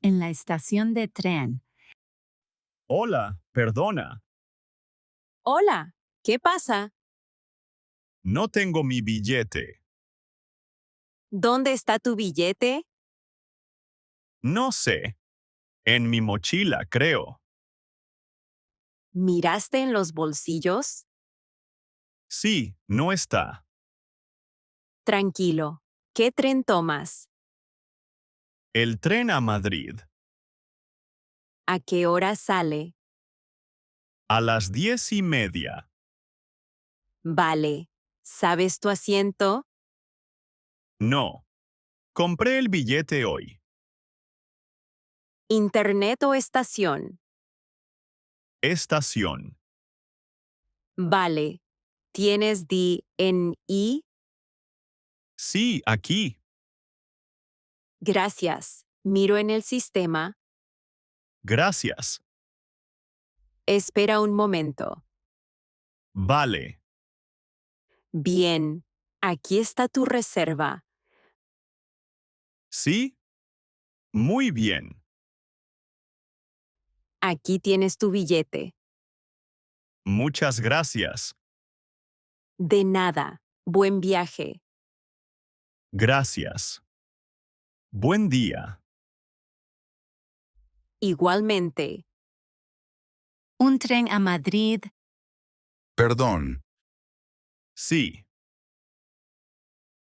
en la estación de tren. Hola, perdona, Hola, ¿qué pasa? no tengo mi billete. ¿Dónde está tu billete? No sé. En mi mochila, creo. ¿Miraste en los bolsillos? Sí, no está. Tranquilo. ¿Qué tren tomas? El tren a Madrid. ¿A qué hora sale? A las 10:30. Vale. ¿Sabes tu asiento? No. Compré el billete hoy. ¿Internet o estación? Estación. Vale. ¿Tienes DNI? Sí, aquí. Gracias. Miro en el sistema. Gracias. Espera un momento. Vale. Bien. Aquí está tu reserva. ¿Sí? Muy bien. Aquí tienes tu billete. Muchas gracias. De nada. Buen viaje. Gracias. Buen día. Igualmente. Un tren a Madrid. Perdón, Sí.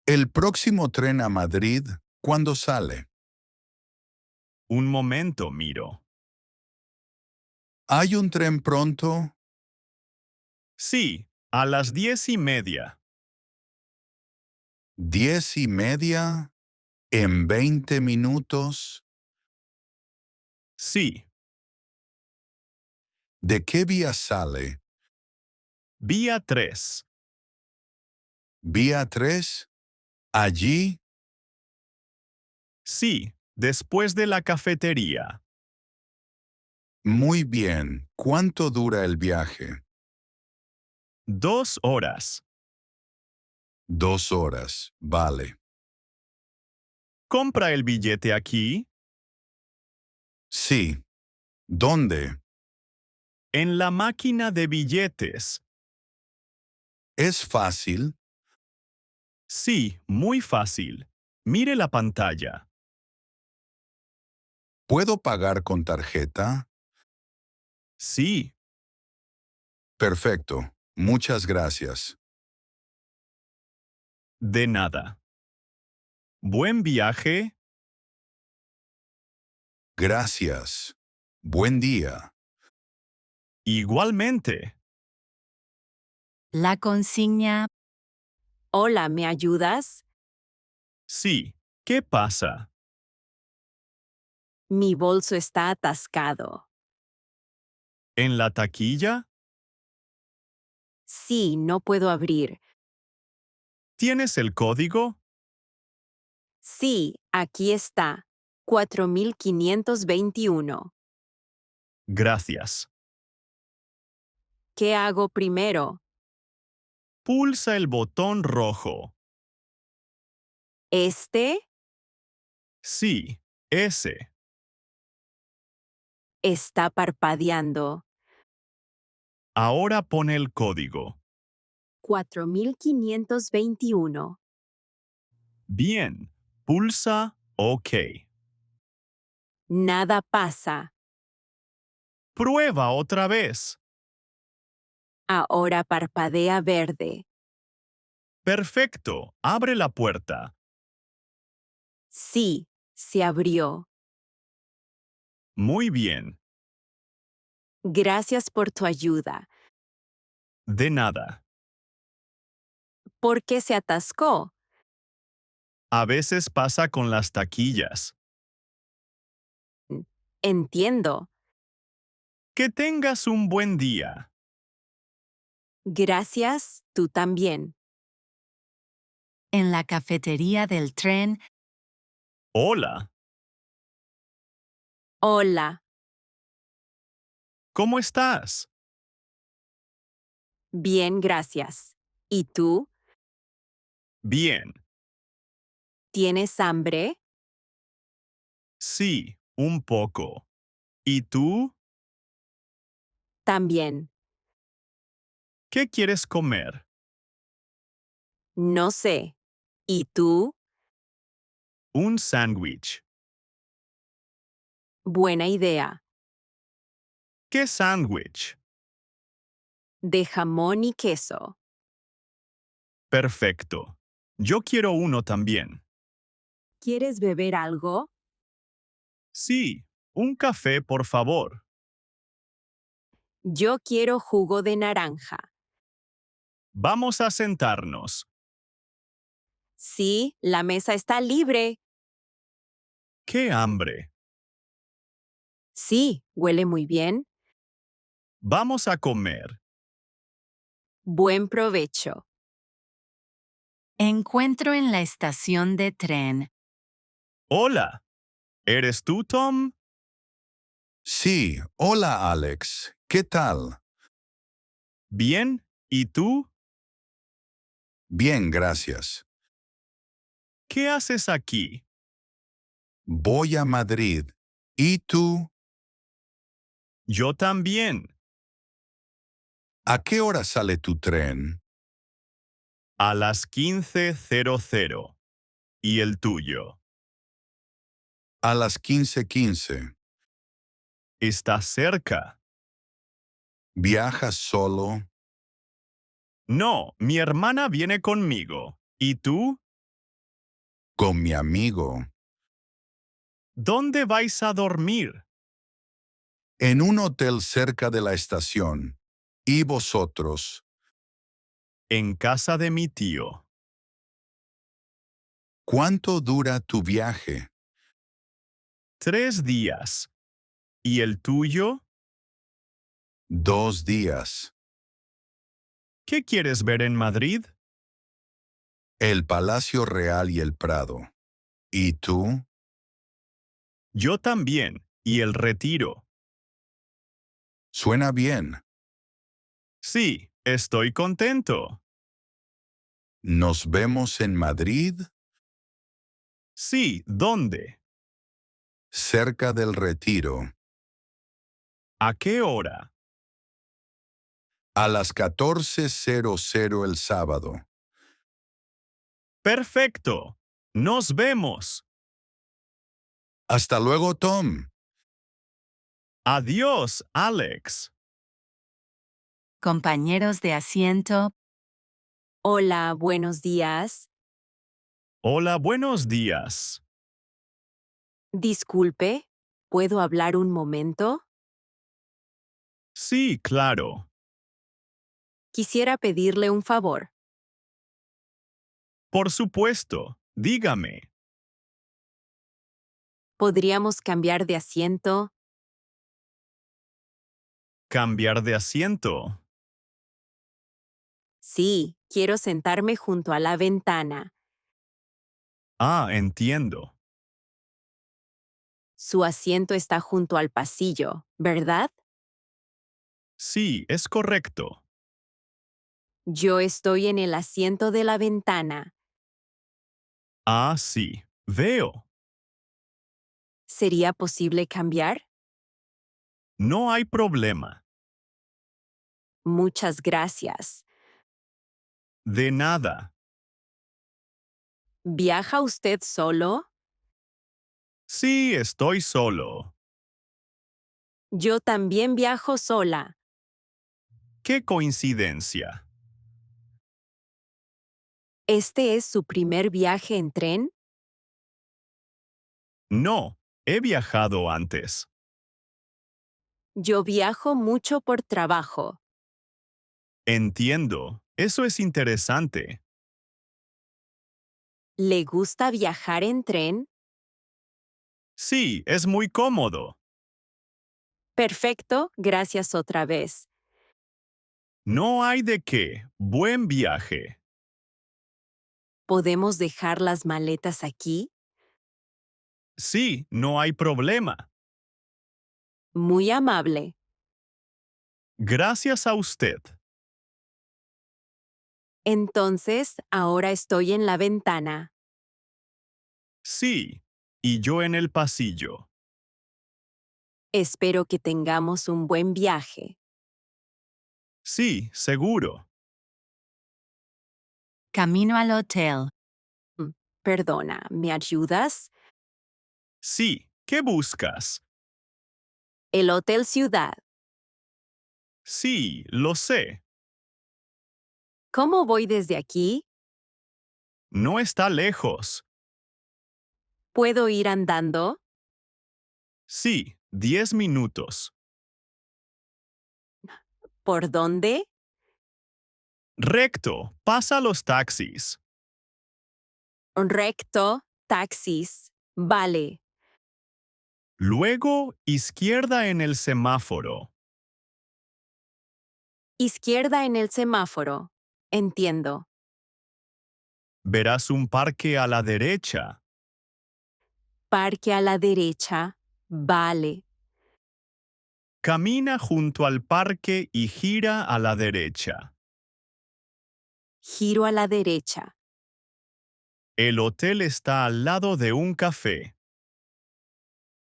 el próximo tren a Madrid, ¿cuándo sale? Un momento, miro. ¿Hay un tren pronto? Sí, a las 10:30. 10:30, en 20 minutos. Sí. ¿De qué vía sale? Vía 3. ¿Vía 3? ¿Allí? Sí, después de la cafetería. Muy bien. ¿Cuánto dura el viaje? 2 horas. 2 horas. Vale. ¿Compra el billete aquí? Sí. ¿Dónde? En la máquina de billetes. ¿Es fácil? Sí, muy fácil. Mire la pantalla. ¿Puedo pagar con tarjeta? Sí, Perfecto. Muchas gracias. de nada. Buen viaje. Gracias. Buen día. Igualmente. La consigna. Hola, ¿me ayudas? Sí, ¿qué pasa? Mi bolso está atascado. ¿En la taquilla? Sí, no puedo abrir. ¿Tienes el código? Sí, aquí está. 4521. Gracias. ¿Qué hago primero? Pulsa el botón rojo. ¿Este? Sí, ese. Está parpadeando. Ahora pone el código. 4521. Bien. Pulsa OK. Nada pasa. Prueba otra vez. Ahora parpadea verde. Perfecto. Abre la puerta. Sí, se abrió. Muy bien. Gracias por tu ayuda. De nada. ¿Por qué se atascó? A veces pasa con las taquillas. Entiendo. Que tengas un buen día. Gracias, tú también. En la cafetería del tren. Hola. Hola. ¿Cómo estás? Bien, gracias. ¿Y tú? Bien. ¿Tienes hambre? Sí. Un poco. ¿Y tú? También. ¿Qué quieres comer? No sé. ¿Y tú? Un sándwich. Buena idea. ¿Qué sándwich? De jamón y queso. Perfecto. Yo quiero uno también. ¿Quieres beber algo? Sí, un café, por favor. Yo quiero jugo de naranja. Vamos a sentarnos. Sí, la mesa está libre. ¡Qué hambre! Sí, huele muy bien. Vamos a comer. Buen provecho. Encuentro en la estación de tren. Hola. ¿Eres tú, Tom? Sí, hola Alex. ¿Qué tal? Bien. ¿Y tú? Bien, gracias. ¿Qué haces aquí? Voy a Madrid. ¿Y tú? Yo también. ¿A qué hora sale tu tren? A las 15:00. ¿Y el tuyo? A las 15:15. Está cerca. ¿Viajas solo? No, mi hermana viene conmigo. ¿Y tú? Con mi amigo. ¿Dónde vais a dormir? En un hotel cerca de la estación. ¿Y vosotros? En casa de mi tío. ¿Cuánto dura tu viaje? 3 días. ¿Y el tuyo? 2 días. ¿Qué quieres ver en Madrid? El Palacio Real y el Prado. ¿Y tú? Yo también. ¿Y el Retiro? Suena bien. Sí, estoy contento. ¿Nos vemos en Madrid? Sí, ¿dónde? Cerca del Retiro. ¿A qué hora? A las 14:00 el sábado. Perfecto. Nos vemos. Hasta luego, Tom. Adiós, Alex. Compañeros de asiento, Hola, buenos días. Hola, buenos días. Disculpe, ¿puedo hablar un momento? Sí, claro. Quisiera pedirle un favor. Por supuesto. Dígame. ¿Podríamos cambiar de asiento? ¿Cambiar de asiento? Sí, quiero sentarme junto a la ventana. Ah, entiendo. Su asiento está junto al pasillo, ¿verdad? Sí, es correcto. Yo estoy en el asiento de la ventana. Ah, sí. Veo. ¿Sería posible cambiar? No hay problema. Muchas gracias. De nada. ¿Viaja usted solo? Sí, estoy solo. Yo también viajo sola. ¡Qué coincidencia! ¿Este es su primer viaje en tren? No, he viajado antes. Yo viajo mucho por trabajo. Entiendo. Eso es interesante. ¿Le gusta viajar en tren? Sí, es muy cómodo. Perfecto, gracias otra vez. No hay de qué. Buen viaje. ¿Podemos dejar las maletas aquí? Sí, no hay problema. Muy amable. Gracias a usted. Entonces, ahora estoy en la ventana. Sí, y yo en el pasillo. Espero que tengamos un buen viaje. Sí, seguro. Camino al hotel. Perdona, ¿me ayudas? Sí, ¿qué buscas? El Hotel Ciudad. Sí, lo sé. ¿Cómo voy desde aquí? No está lejos. ¿Puedo ir andando? Sí, 10 minutos. ¿Por dónde? Recto, pasa los taxis. Recto, taxis. Vale. Luego, izquierda en el semáforo. Izquierda en el semáforo. Entiendo. Verás un parque a la derecha. Parque a la derecha. Vale. Camina junto al parque y gira a la derecha. Giro a la derecha. El hotel está al lado de un café.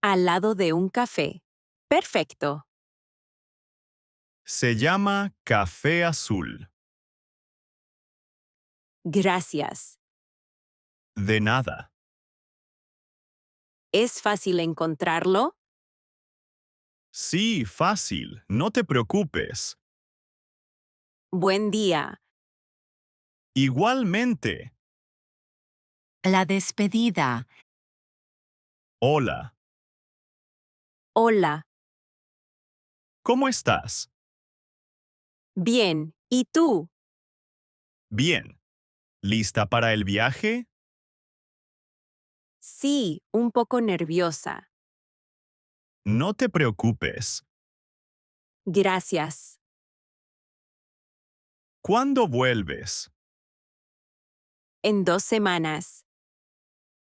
Al lado de un café. Perfecto. Se llama Café Azul. Gracias. De nada. ¿Es fácil encontrarlo? Sí, fácil. No te preocupes. Buen día. Igualmente. La despedida. Hola. Hola. ¿Cómo estás? Bien. ¿Y tú? Bien. ¿Lista para el viaje? Sí, un poco nerviosa. No te preocupes. Gracias. ¿Cuándo vuelves? En 2 semanas.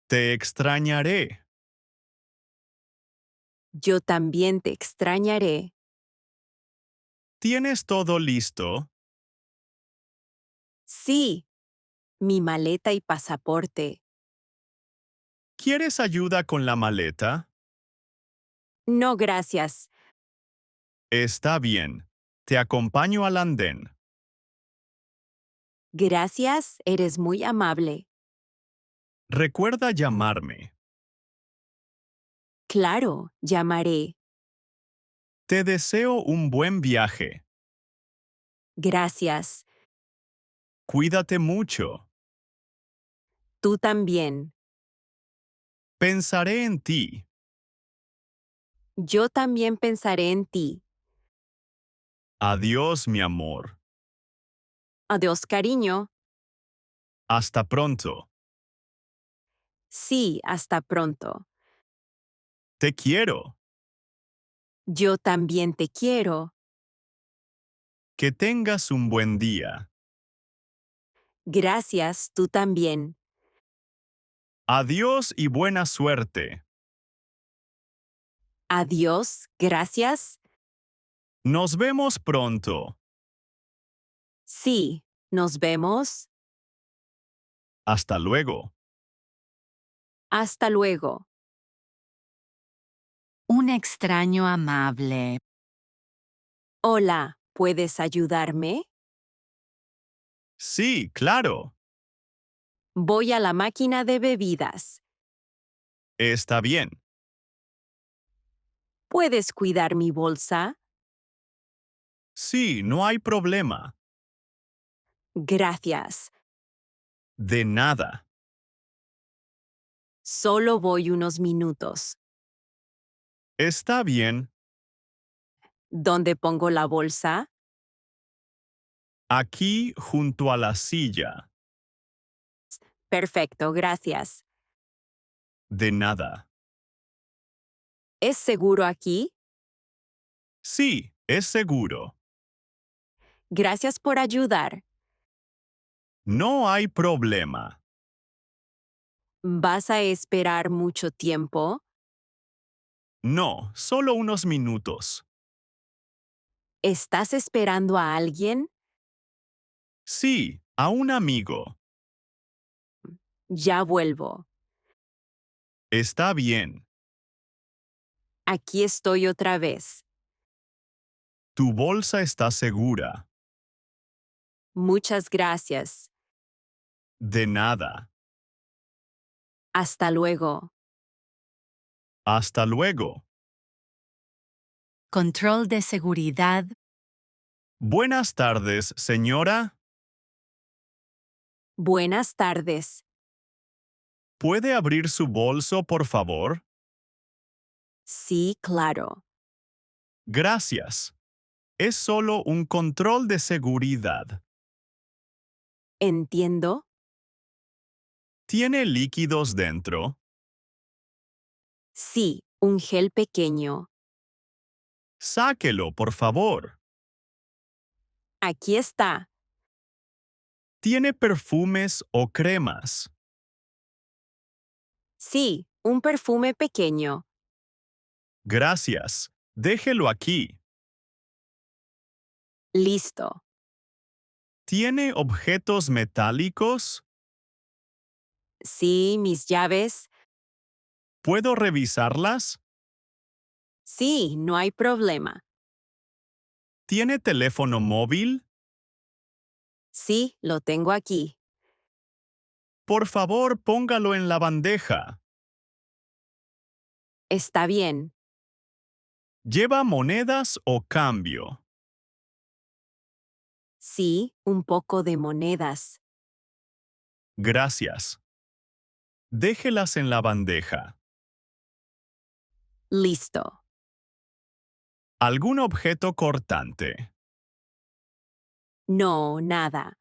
Te extrañaré. Yo también te extrañaré. ¿Tienes todo listo? Sí. Mi maleta y pasaporte. ¿Quieres ayuda con la maleta? No, gracias. Está bien. Te acompaño al andén. Gracias, eres muy amable. Recuerda llamarme. Claro, llamaré. Te deseo un buen viaje. Gracias. Cuídate mucho. Tú también. Pensaré en ti. Yo también pensaré en ti. Adiós, mi amor. Adiós, cariño. Hasta pronto. Sí, hasta pronto. Te quiero. Yo también te quiero. Que tengas un buen día. Gracias, tú también. Adiós y buena suerte. Adiós, gracias. Nos vemos pronto. Sí, nos vemos. Hasta luego. Hasta luego. Un extraño amable. Hola, ¿puedes ayudarme? Sí, claro. Voy a la máquina de bebidas. Está bien. ¿Puedes cuidar mi bolsa? Sí, no hay problema. Gracias. De nada. Solo voy unos minutos. Está bien. ¿Dónde pongo la bolsa? Aquí junto a la silla. Perfecto, gracias. De nada. ¿Es seguro aquí? Sí, es seguro. Gracias por ayudar. No hay problema. ¿Vas a esperar mucho tiempo? No, solo unos minutos. ¿Estás esperando a alguien? Sí, a un amigo. Ya vuelvo. Está bien. Aquí estoy otra vez. Tu bolsa está segura. Muchas gracias. De nada. Hasta luego. Hasta luego. Control de seguridad. Buenas tardes, señora. Buenas tardes. ¿Puede abrir su bolso, por favor? Sí, claro. Gracias. Es solo un control de seguridad. Entiendo. ¿Tiene líquidos dentro? Sí, un gel pequeño. Sáquelo, por favor. Aquí está. ¿Tiene perfumes o cremas? Sí, un perfume pequeño. Gracias. Déjelo aquí. Listo. ¿Tiene objetos metálicos? Sí, mis llaves. ¿Puedo revisarlas? Sí, no hay problema. ¿Tiene teléfono móvil? Sí, lo tengo aquí. Por favor, póngalo en la bandeja. Está bien. ¿Lleva monedas o cambio? Sí, un poco de monedas. Gracias. Déjelas en la bandeja. Listo. ¿Algún objeto cortante? No, nada.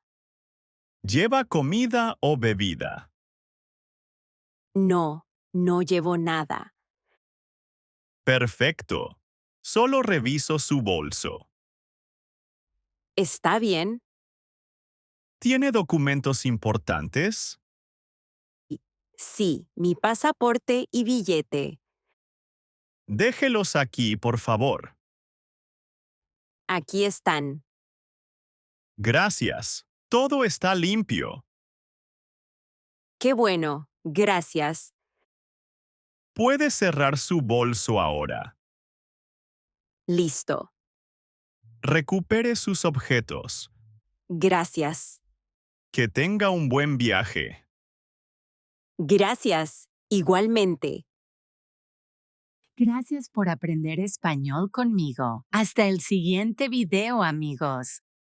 ¿Lleva comida o bebida? No, no llevo nada. Perfecto. Solo reviso su bolso. ¿Está bien? ¿Tiene documentos importantes? Sí, mi pasaporte y billete. Déjelos aquí, por favor. Aquí están. Gracias. Todo está limpio. Qué bueno. Gracias. Puede cerrar su bolso ahora. Listo. Recupere sus objetos. Gracias. Que tenga un buen viaje. Gracias. Igualmente. Gracias por aprender español conmigo. Hasta el siguiente video, amigos.